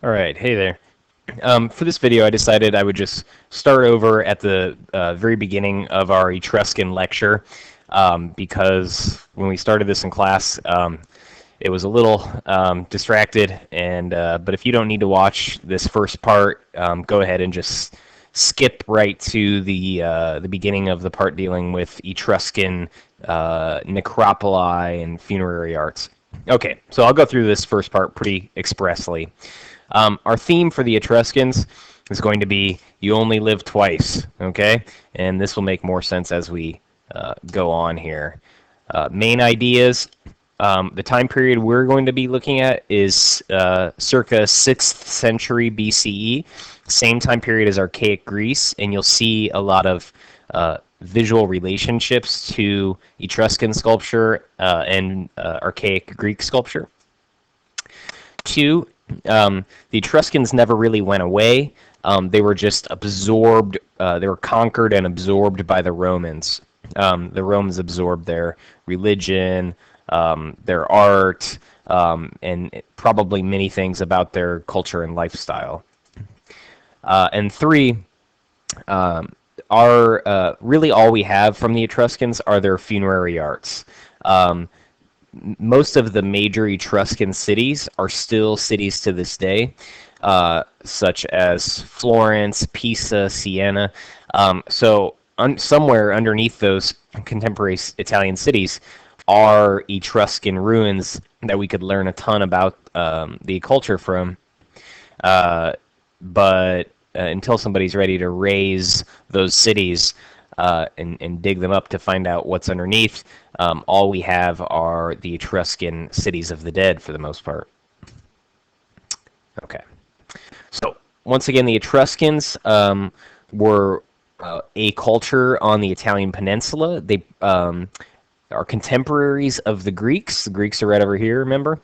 All right, hey there. For this video, I decided I would just start over at the very beginning of our Etruscan lecture because when we started this in class, it was a little distracted. And but if you don't need to watch this first part, go ahead and just skip right to the beginning of the part dealing with Etruscan necropoli and funerary arts. Okay, so I'll go through this first part pretty expressly. Our theme for the Etruscans is going to be "You only live twice." Okay, and this will make more sense as we go on here. Main ideas. The time period we're going to be looking at is circa 6th century BCE, same time period as archaic Greece, and you'll see a lot of visual relationships to Etruscan sculpture and archaic Greek sculpture. Two, the Etruscans never really went away. They were just absorbed. They were conquered and absorbed by the Romans. The Romans absorbed their religion, their art, and probably many things about their culture and lifestyle. And three, are really all we have from the Etruscans are their funerary arts. Most of the major Etruscan cities are still cities to this day, such as Florence, Pisa, Siena. Somewhere underneath those contemporary Italian cities are Etruscan ruins that we could learn a ton about the culture from. But until somebody's ready to raise those cities and dig them up to find out what's underneath, all we have are the Etruscan cities of the dead for the most part. Okay. So once again, the Etruscans were a culture on the Italian peninsula. They are contemporaries of the Greeks. The Greeks are right over here, remember?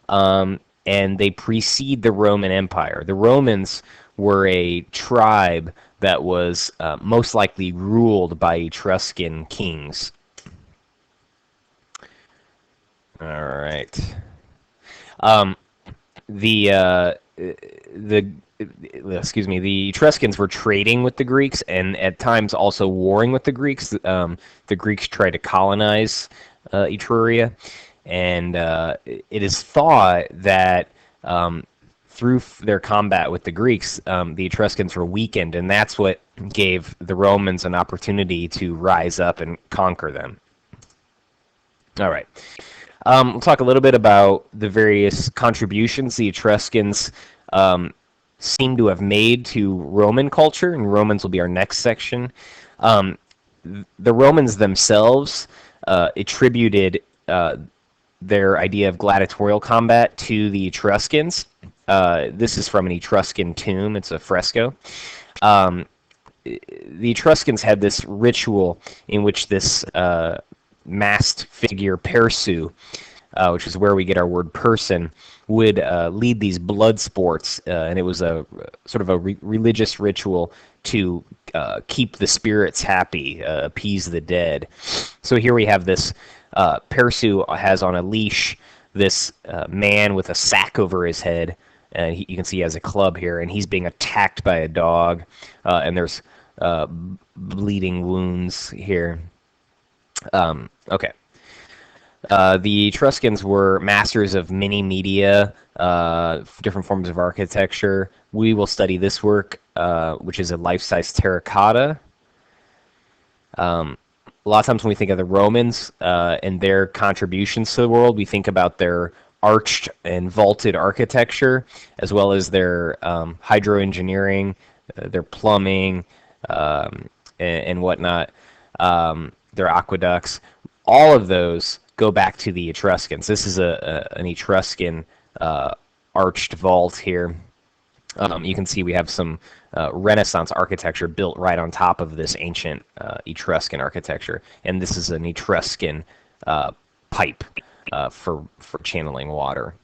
And they precede the Roman Empire. The Romans were a tribe that was most likely ruled by Etruscan kings. All right. The Etruscans were trading with the Greeks and at times also warring with the Greeks. The Greeks tried to colonize Etruria, and it is thought that through their combat with the Greeks, the Etruscans were weakened, and that's what gave the Romans an opportunity to rise up and conquer them. All right. We'll talk a little bit about the various contributions the Etruscans seem to have made to Roman culture, and Romans will be our next section. The Romans themselves attributed their idea of gladiatorial combat to the Etruscans. This is from an Etruscan tomb. It's a fresco. The Etruscans had this ritual in which this masked figure, Persu, which is where we get our word person, would lead these blood sports, and it was a sort of a religious ritual to keep the spirits happy, appease the dead. So here we have this Persu has on a leash this man with a sack over his head, and you can see he has a club here, and he's being attacked by a dog, and there's bleeding wounds here. Okay. The Etruscans were masters of many media, different forms of architecture. We will study this work, which is a life-size terracotta. A lot of times when we think of the Romans and their contributions to the world, we think about their arched and vaulted architecture, as well as their hydroengineering, their plumbing, and whatnot, their aqueducts. All of those go back to the Etruscans. This is an Etruscan arched vault here. You can see we have some Renaissance architecture built right on top of this ancient Etruscan architecture, and this is an Etruscan pipe for channeling water.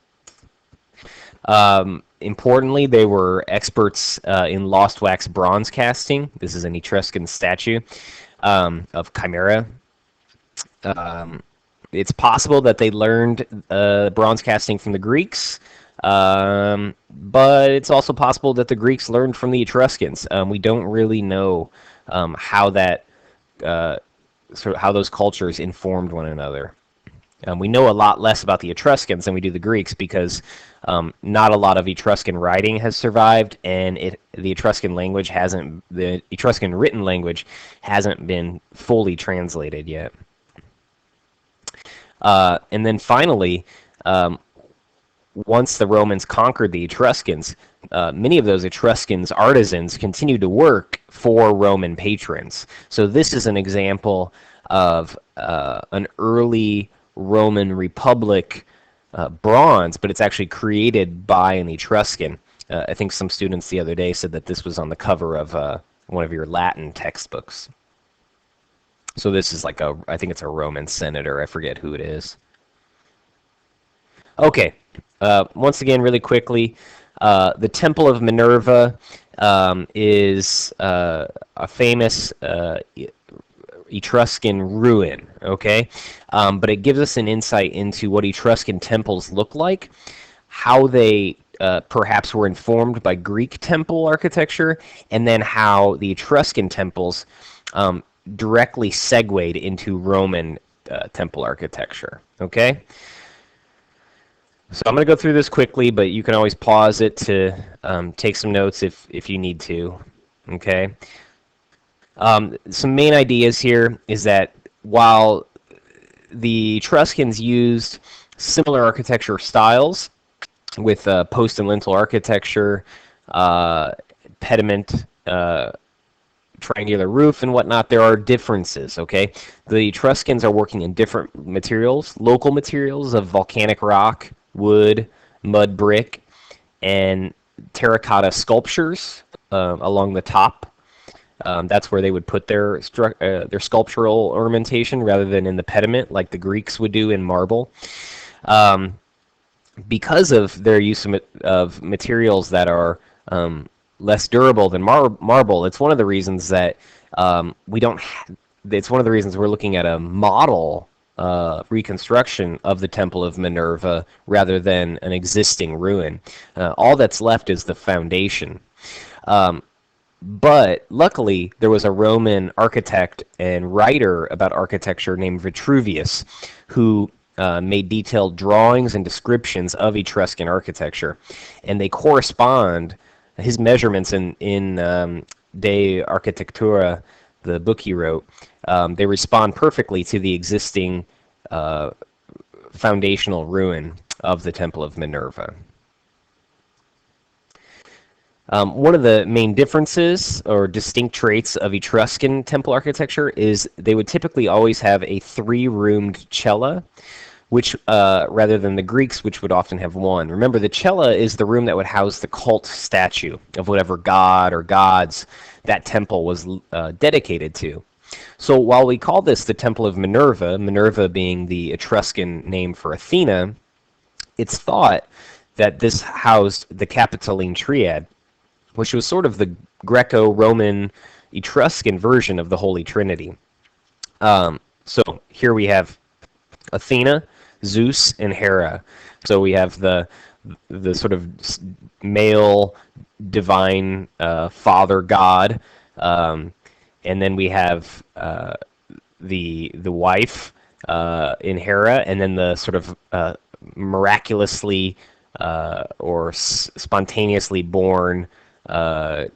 Importantly, they were experts in lost wax bronze casting. This is an Etruscan statue of Chimera. It's possible that they learned bronze casting from the Greeks, But it's also possible that the Greeks learned from the Etruscans. We don't really know how that sort of how those cultures informed one another. We know a lot less about the Etruscans than we do the Greeks because not a lot of Etruscan writing has survived, and the Etruscan written language hasn't been fully translated yet. And then finally, once the Romans conquered the Etruscans, many of those Etruscans artisans continued to work for Roman patrons. So this is an example of an early Roman Republic bronze, but it's actually created by an Etruscan. I think some students the other day said that this was on the cover of one of your Latin textbooks. So this is like I think it's a Roman senator. I forget who it is. Okay. Once again, really quickly, the Temple of Minerva is a famous Etruscan ruin, okay? But it gives us an insight into what Etruscan temples look like, how they perhaps were informed by Greek temple architecture, and then how the Etruscan temples directly segued into Roman temple architecture, okay? So I'm going to go through this quickly, but you can always pause it to take some notes if you need to, okay? Some main ideas here is that while the Etruscans used similar architecture styles with post and lintel architecture, pediment, triangular roof, and whatnot, there are differences, okay? The Etruscans are working in different materials, local materials of volcanic rock, wood, mud brick, and terracotta sculptures along the top. That's where they would put their sculptural ornamentation rather than in the pediment like the Greeks would do in marble. Because of their use of materials that are less durable than marble, it's one of the reasons that we don't. It's one of the reasons we're looking at a model reconstruction of the Temple of Minerva rather than an existing ruin. All that's left is the foundation. But luckily, there was a Roman architect and writer about architecture named Vitruvius who made detailed drawings and descriptions of Etruscan architecture. And they correspond, his measurements in De Architectura, the book he wrote, they respond perfectly to the existing foundational ruin of the Temple of Minerva. One of the main differences or distinct traits of Etruscan temple architecture is they would typically always have a three-roomed cella, which rather than the Greeks, which would often have one. Remember, the cella is the room that would house the cult statue of whatever god or gods that temple was dedicated to. So while we call this the Temple of Minerva, Minerva being the Etruscan name for Athena, it's thought that this housed the Capitoline Triad, which was sort of the Greco-Roman Etruscan version of the Holy Trinity. So here we have Athena, Zeus, and Hera. So we have the sort of male divine father god, and then we have the wife in Hera, and then the sort of miraculously or spontaneously born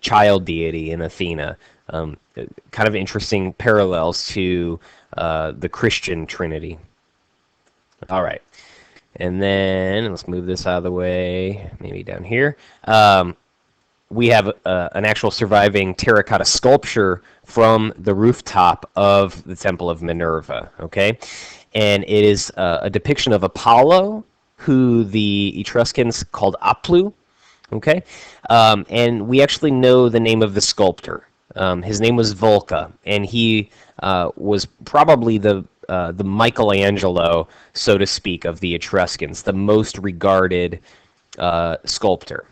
child deity in Athena. Kind of interesting parallels to the Christian Trinity. All right. And then let's move this out of the way, maybe down here. We have an actual surviving terracotta sculpture from the rooftop of the Temple of Minerva, okay? And it is a depiction of Apollo, who the Etruscans called Aplu, okay? And we actually know the name of the sculptor. His name was Vulca, and he was probably the Michelangelo, so to speak, of the Etruscans, the most regarded sculptor.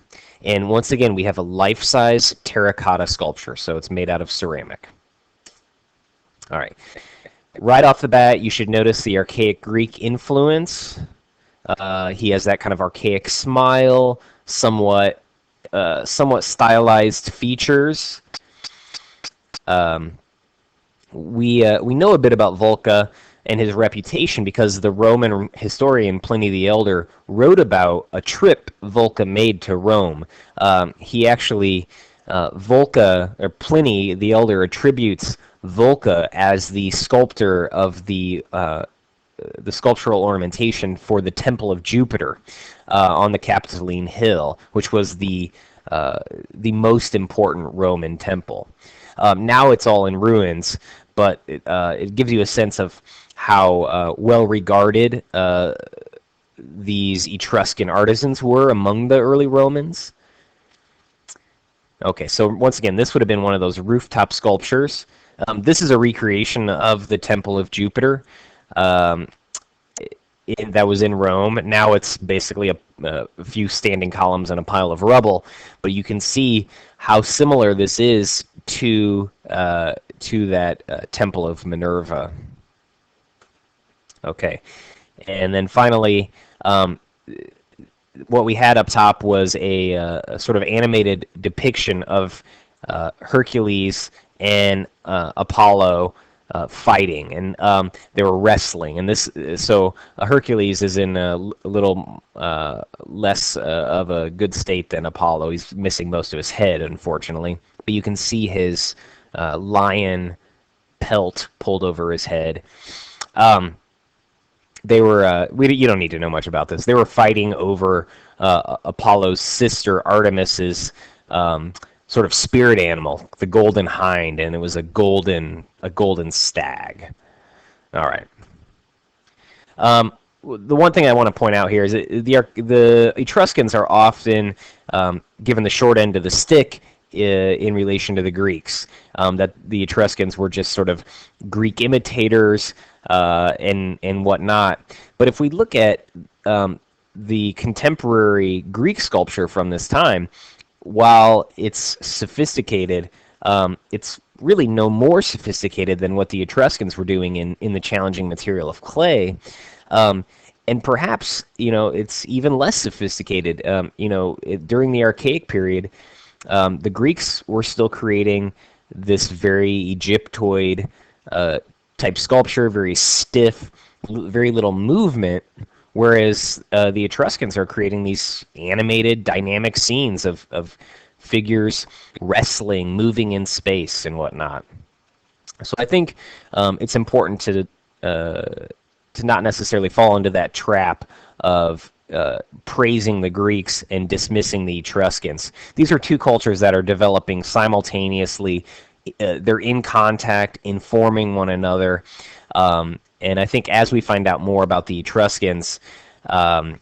And once again, we have a life-size terracotta sculpture, so it's made out of ceramic. All right. Right off the bat, you should notice the archaic Greek influence He has that kind of archaic smile, somewhat stylized features. We know a bit about Vulca and his reputation because the Roman historian Pliny the Elder wrote about a trip Vulca made to Rome. He actually Vulca, or Pliny the Elder, attributes Vulca as the sculptor of the sculptural ornamentation for the Temple of Jupiter on the Capitoline Hill, which was the most important Roman temple. Now it's all in ruins, but it gives you a sense of how well regarded these Etruscan artisans were among the early Romans. Okay, so once again, this would have been one of those rooftop sculptures. This is a recreation of the Temple of Jupiter um, that was in Rome. Now it's basically a few standing columns and a pile of rubble, but you can see how similar this is to that Temple of Minerva. Okay, and then finally, what we had up top was a sort of animated depiction of Hercules and Apollo fighting, and they were wrestling. And so Hercules is in a little less of a good state than Apollo. He's missing most of his head, unfortunately, but you can see his lion pelt pulled over his head. They were you don't need to know much about this. They were fighting over Apollo's sister Artemis's sort of spirit animal, the golden hind, and it was a golden stag. All right. The one thing I want to point out here is that the Etruscans are often given the short end of the stick in relation to the Greeks. That the Etruscans were just sort of Greek imitators and whatnot. But if we look at the contemporary Greek sculpture from this time, while it's sophisticated, it's really no more sophisticated than what the Etruscans were doing in the challenging material of clay. And perhaps, it's even less sophisticated. During the Archaic period, the Greeks were still creating this very Egyptoid type sculpture, very stiff, very little movement, whereas the Etruscans are creating these animated, dynamic scenes of figures wrestling, moving in space, and whatnot. So I think it's important to not necessarily fall into that trap of praising the Greeks and dismissing the Etruscans. These are two cultures that are developing simultaneously. They're in contact, informing one another. And I think as we find out more about the Etruscans, we're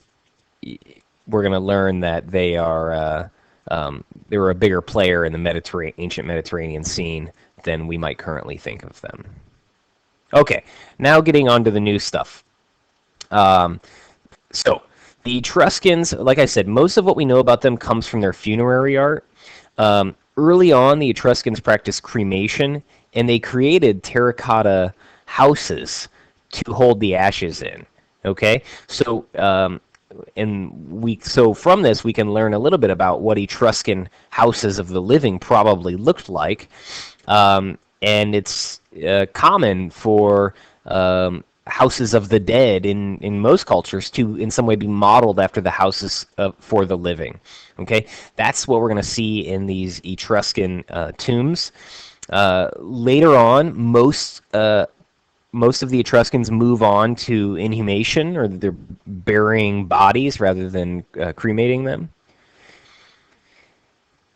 going to learn that they were a bigger player in the ancient Mediterranean scene than we might currently think of them. Okay, now getting on to the new stuff. So the Etruscans, like I said, most of what we know about them comes from their funerary art. Early on, the Etruscans practiced cremation, and they created terracotta houses to hold the ashes in. Okay, so so from this we can learn a little bit about what Etruscan houses of the living probably looked like, and it's common for houses of the dead in most cultures to in some way be modeled after the houses for the living. Okay, that's what we're going to see in these Etruscan tombs. Later on, most of the Etruscans move on to inhumation, or they're burying bodies rather than cremating them.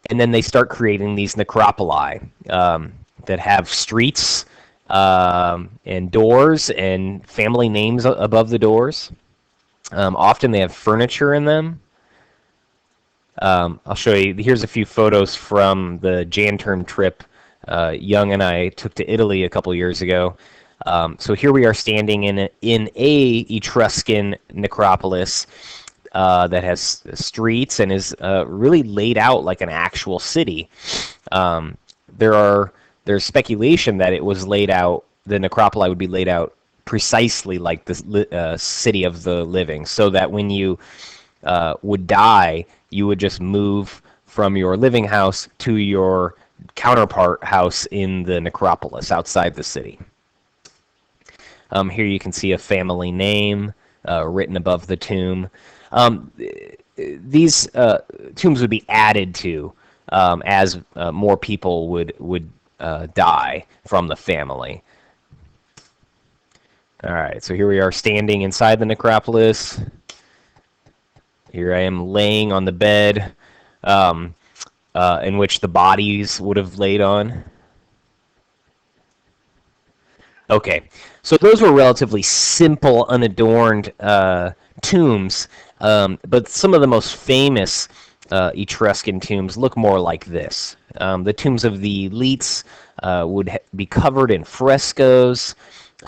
And then they start creating these necropoli that have streets and doors and family names above the doors. Often they have furniture in them. I'll show you. Here's a few photos from the Janturn trip Young and I took to Italy a couple years ago. So here we are standing in a Etruscan necropolis that has streets and is really laid out like an actual city. There's speculation that it was laid out, the necropoli would be laid out precisely like the city of the living, so that when you would die, you would just move from your living house to your counterpart house in the necropolis outside the city. Here you can see a family name written above the tomb. These tombs would be added to as more people would die from the family. All right, so here we are standing inside the necropolis. Here I am laying on the bed in which the bodies would have laid on. Okay, so those were relatively simple, unadorned tombs, but some of the most famous Etruscan tombs look more like this. The tombs of the elites would be covered in frescoes,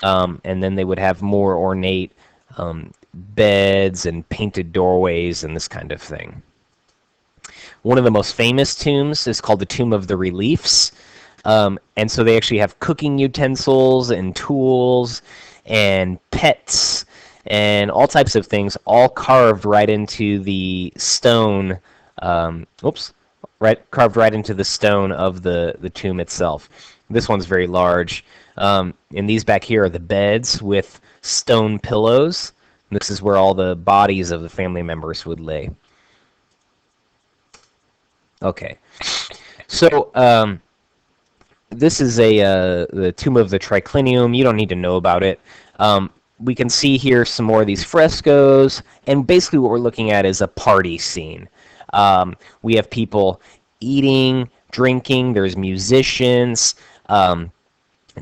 and then they would have more ornate beds and painted doorways and this kind of thing. One of the most famous tombs is called the Tomb of the Reliefs. And so they actually have cooking utensils and tools and pets and all types of things, all carved right into the stone. Carved right into the stone of the tomb itself. This one's very large. And these back here are the beds with stone pillows. This is where all the bodies of the family members would lay. Okay, so this is the Tomb of the Triclinium. You don't need to know about it. We can see here some more of these frescoes, and basically what we're looking at is a party scene. We have people eating, drinking, there's musicians,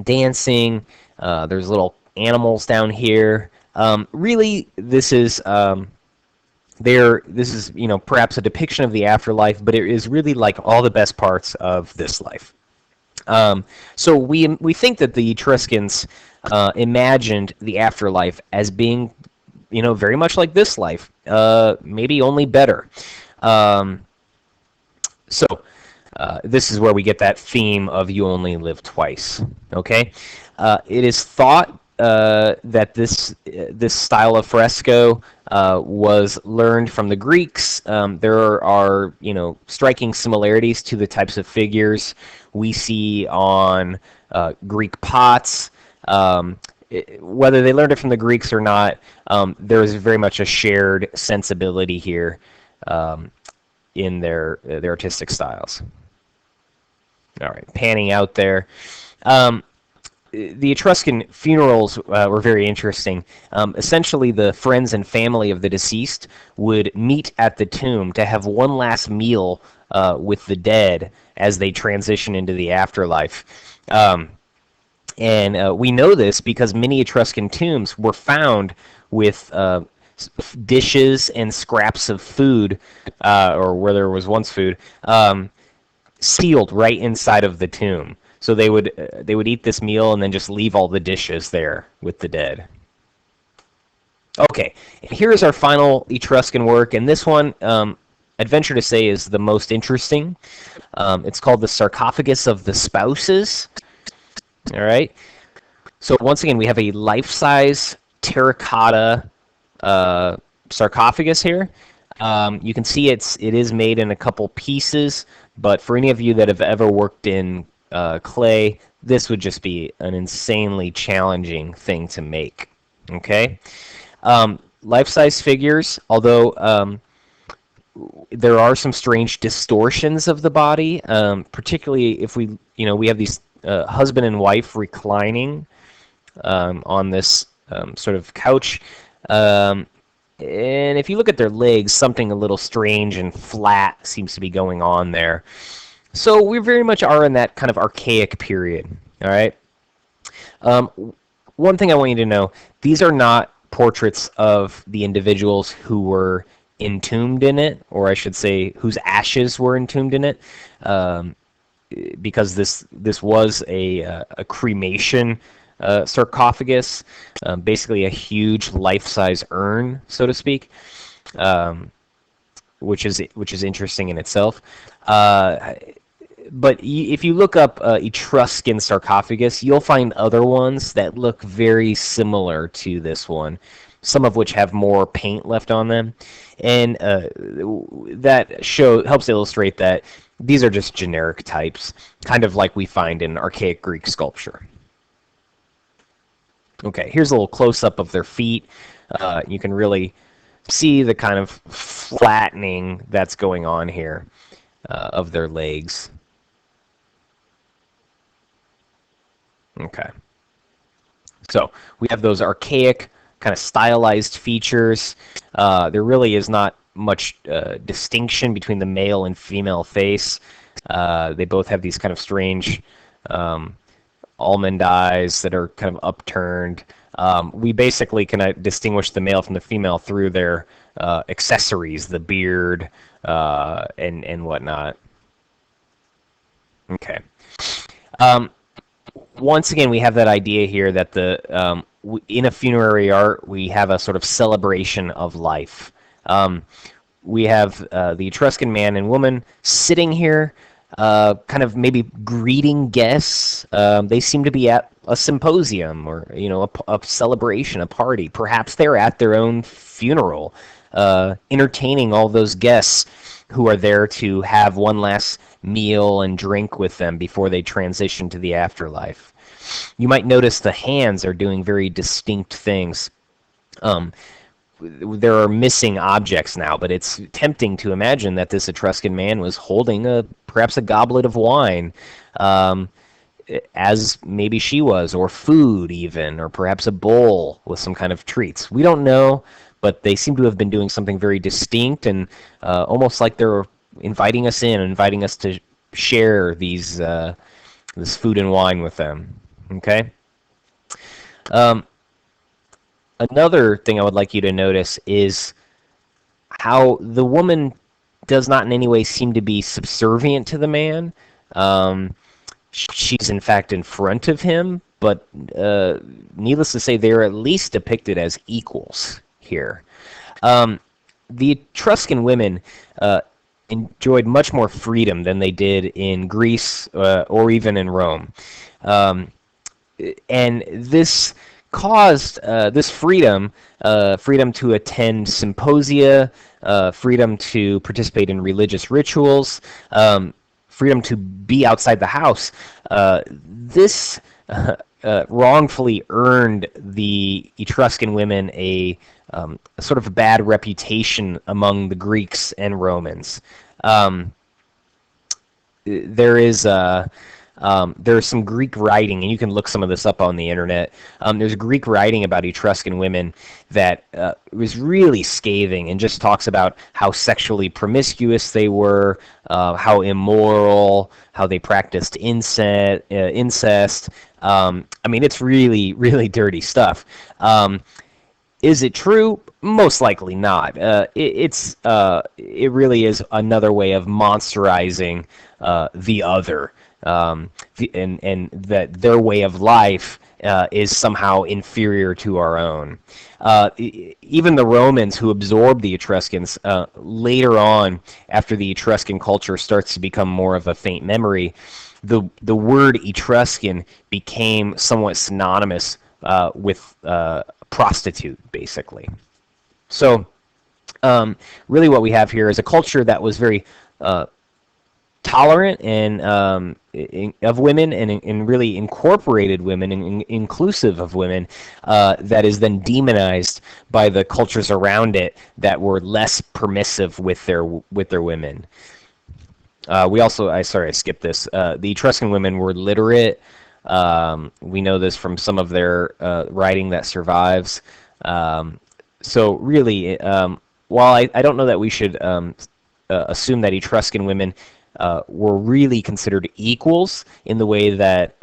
dancing, there's little animals down here. Really, this is perhaps a depiction of the afterlife, but it is really like all the best parts of this life. So we think that the Etruscans imagined the afterlife as being, very much like this life, maybe only better. This is where we get that theme of you only live twice. Okay, it is thought that this style of fresco was learned from the Greeks. There are striking similarities to the types of figures we see on Greek pots. Whether they learned it from the Greeks or not, there is very much a shared sensibility here in their artistic styles. All right, panning out there. The Etruscan funerals were very interesting. Essentially, the friends and family of the deceased would meet at the tomb to have one last meal with the dead as they transition into the afterlife. And we know this because many Etruscan tombs were found with dishes and scraps of food, or where there was once food, sealed right inside of the tomb. So they would eat this meal and then just leave all the dishes there with the dead. Okay, and here's our final Etruscan work, and this one, I'd venture to say, is the most interesting. It's called the Sarcophagus of the Spouses. All right. So once again, we have a life-size terracotta sarcophagus here. You can see it is made in a couple pieces, but for any of you that have ever worked in clay, this would just be an insanely challenging thing to make. Okay, life-size figures, although there are some strange distortions of the body, particularly if we have these husband and wife reclining on this sort of couch. And if you look at their legs, something a little strange and flat seems to be going on there. So we very much are in that kind of archaic period, all right? One thing I want you to know, these are not portraits of the individuals who were entombed in it, or I should say whose ashes were entombed in it, because this was a cremation sarcophagus, basically a huge life-size urn, so to speak, which is interesting in itself. but if you look up Etruscan sarcophagus, you'll find other ones that look very similar to this one, some of which have more paint left on them, and that helps illustrate that these are just generic types, kind of like we find in archaic Greek sculpture. Okay, here's a little close-up of their feet. You can really see the kind of flattening that's going on here of their legs. Okay. So we have those archaic kind of stylized features. There really is not much distinction between the male and female face. They both have these kind of strange almond eyes that are kind of upturned. We basically can distinguish the male from the female through their accessories, the beard and whatnot. Okay. Once again, we have that idea here that in a funerary art, we have a sort of celebration of life. We have the Etruscan man and woman sitting here, kind of maybe greeting guests. They seem to be at a symposium or a celebration, a party. Perhaps they're at their own funeral, entertaining all those guests who are there to have one last meal and drink with them before they transition to the afterlife. You might notice the hands are doing very distinct things. There are missing objects now, but it's tempting to imagine that this Etruscan man was holding perhaps a goblet of wine, as maybe she was, or food even, or perhaps a bowl with some kind of treats. We don't know, but they seem to have been doing something very distinct and almost like they're inviting us to share this food and wine with them. Okay. Another thing I would like you to notice is how the woman does not in any way seem to be subservient to the man. She's in fact in front of him, but needless to say, they're at least depicted as equals here. The Etruscan women enjoyed much more freedom than they did in Greece or even in Rome. And this caused this freedom to attend symposia, freedom to participate in religious rituals, freedom to be outside the house. This wrongfully earned the Etruscan women a sort of a bad reputation among the Greeks and Romans. There's some Greek writing, and you can look some of this up on the internet. There's Greek writing about Etruscan women that was really scathing and just talks about how sexually promiscuous they were, how immoral, how they practiced incest. I mean, it's really, really dirty stuff. Is it true? Most likely not. It really is another way of monsterizing the other. And that their way of life is somehow inferior to our own. Even the Romans who absorbed the Etruscans, later on, after the Etruscan culture starts to become more of a faint memory, the word Etruscan became somewhat synonymous with prostitute, basically. So really what we have here is a culture that was very tolerant and of women and really incorporated women and inclusive of women, that is then demonized by the cultures around it that were less permissive with their women. I skipped this. The Etruscan women were literate. We know this from some of their writing that survives. So really, while I don't know that we should assume that Etruscan women were really considered equals in the way that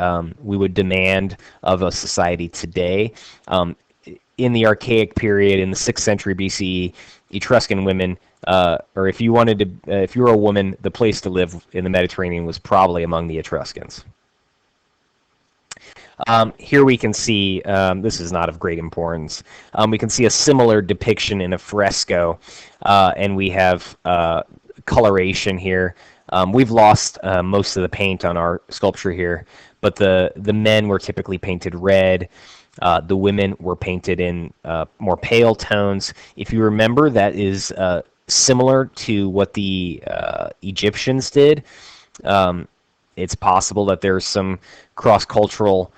we would demand of a society today. In the archaic period, in the 6th century BCE, Etruscan women, or if you were a woman, the place to live in the Mediterranean was probably among the Etruscans. Here we can see, this is not of great importance, we can see a similar depiction in a fresco, and we have coloration here. We've lost most of the paint on our sculpture here, but the men were typically painted red. The women were painted in more pale tones. If you remember, that is similar to what the Egyptians did. It's possible that there's some cross-cultural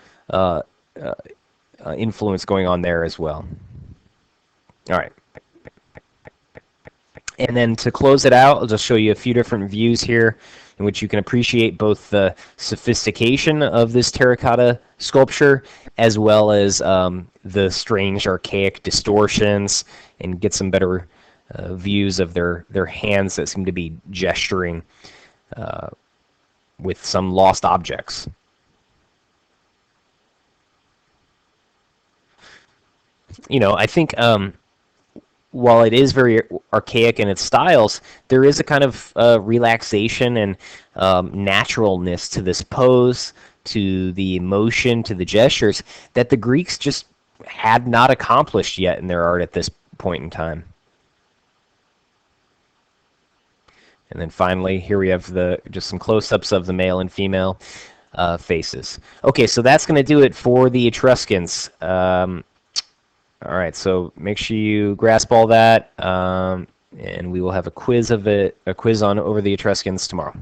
influence going on there as well. All right. And then to close it out, I'll just show you a few different views here in which you can appreciate both the sophistication of this terracotta sculpture as well as the strange archaic distortions, and get some better views of their hands that seem to be gesturing with some lost objects. I think while it is very archaic in its styles, there is a kind of relaxation and naturalness to this pose, to the emotion, to the gestures that the Greeks just had not accomplished yet in their art at this point in time. And then finally, here we have just some close-ups of the male and female faces. Okay, so that's going to do it for the Etruscans. All right, so make sure you grasp all that, and we will have a quiz on over the Etruscans tomorrow.